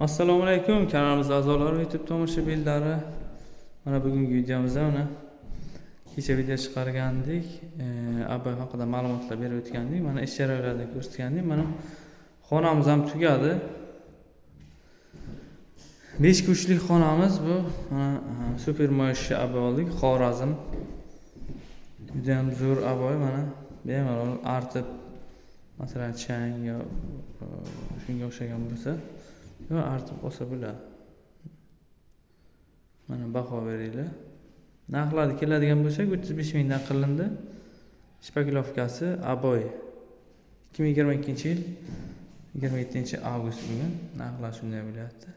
Assalomu alaykum kanalimiz a'zolari, YouTube tomoshabinlari. Mana bugungi videomizda kecha video chiqargandik. Abay haqida ma'lumotlar berib o'tgandik. Mana ish jarayonlarini ko'rsatgandik. Mana xonamiz ham tugadi. 5 kuchli xonamiz bu. Mana super moyshi abay oldik. Xorazm. Juda ham zo'r abay mana. Bemalol artib masalan chang yo shunga o'xshagan bo'lsa artib olsa bo'ladi. Mana baho beringlar. Narxlari keladigan bo'lsak 35 mingdan qilindi. Shpakilovkasi Aboy 2022-yil 27-avgust bugun narxlar shunday bo'lyapti.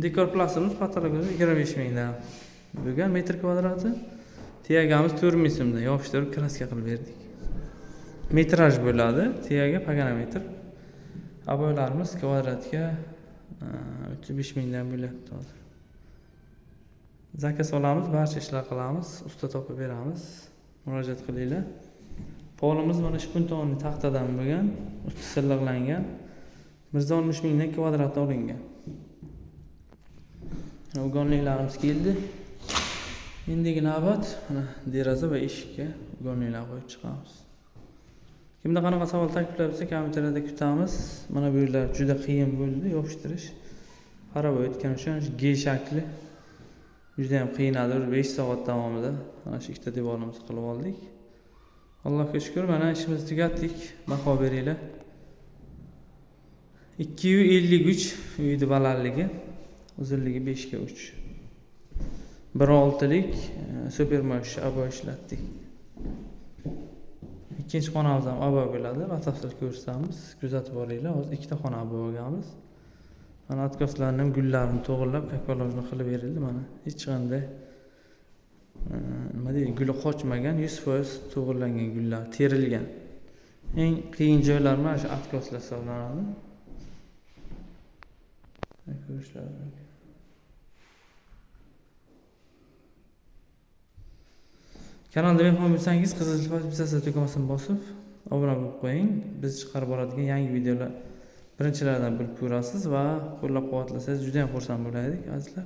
Dekor plasimiz patologiyada 25 mingdan bo'lgan metr kvadrati. Tiyagamiz 4 ming so'mdan yopishtirib kraska qilib berdik. Metraj bo'ladi. Tiyaga pagana metr. Aboylarimiz kvadratga 35 mingdan bo'lyapti hozir. Zakaz olamiz, barcha ishlar qilamiz, usta topib beramiz. Murojaat qilinglar. Polimiz mana shpuntovni taxtadan bo'lgan, usti silliqlangan. 160 mingdan kvadrat olingan. Ugonliklarimiz keldi. Endigi navbat mana deraza va eshikka ugonliklar qo'yib chiqamiz. Kimda qanaqa savol takliflar bo'lsa kommentariyada kutamiz. Mana bu yerlar juda qiyin bo'ldi yopishtirish. Qarab o'tgan uchun G shakli juda ham qiynadi. 5 soat davomida mana shu ikkita devorimizni qilib oldik. Allohga shukr, mana ishimizni tugatdik. Baho beringlar. 253 uyning balandligi, uzunligi 5 ga 3. 1.6lik super mosh aboy ishlatdik. Ikkinchi xonamiz ham aboy bo'ladi. Batafsil ko'rsatamiz. Kuzatib boringlar. Hozir ikkita xona aboy olganmiz. Mana atkoslarni ham gullarini to'g'irlab, kakolojni qilib berildi mana. Hech qanday nima deydi, guli qochmagan, 100% to'g'irlangan gullar, terilgan. Eng qiyin joylar mana shu atkoslar hisoblanadi. Ko'rishlar mumkin. Kanalda mehmon bo'lsangiz, qizil podpisatsiya tugmasini bosib, obuna bo'lib qo'ying. Biz chiqarib boradigan yangi videolar birinchilardan bilib ko'rasiz va qo'llab-quvvatlasangiz juda ham xursand bo'lardik, azizlar.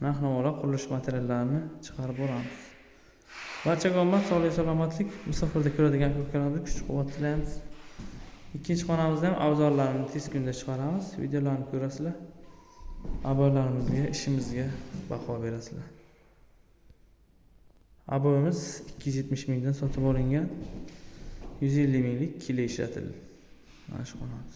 Narx-navolar, qurilish materiallarini chiqarib boramiz. Barchaga omad, sog'lik, salomatlik, musofirda ko'radigan ko'klarga kuch-quvvat tilaymiz. Ikkinchi xonamizda ham avzorlarni tez kunda chiqaramiz. Videolarni ko'rasizlar. Aboylarimizga, ishimizga baho berasizlar. Aboyimiz 270 mingdan sotib olingan. 150 minglik kile ishlatildi. Mana shu xonamiz.